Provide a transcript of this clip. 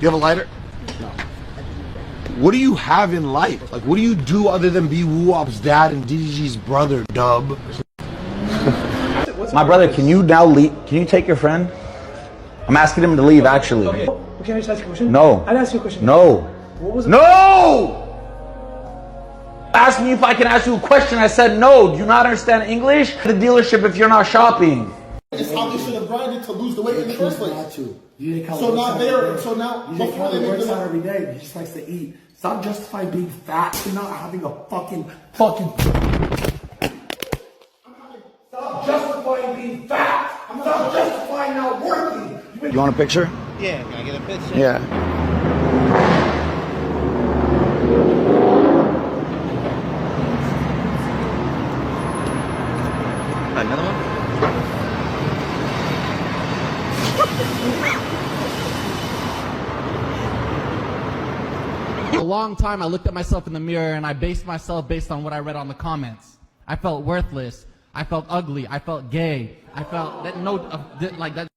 You have a lighter? No. What do you have in life? Like, what do you do other than be Woo-Op's dad and DDG's brother, Dub? My brother, can you now leave? Can you take your friend? I'm asking him to leave, actually. Okay, can I just ask you a question? No. I'll ask you a question. No. What was it? No! Ask me if I can ask you a question. I said no. Do you not understand English? The dealership if you're not shopping. It's how they should have grinded to lose the weight in the first place. You didn't count So the now works they're, out so now, You didn't before count they the make works the out every day. He just likes to eat. Stop justifying being fat and not having a fucking. Stop justifying being fat. Stop justifying not working. You want a picture? Yeah, can I get a picture? Yeah. Another one? A long time I looked at myself in the mirror and I based myself based on what I read on the comments. I felt worthless. I felt ugly. I felt gay. I felt that like that.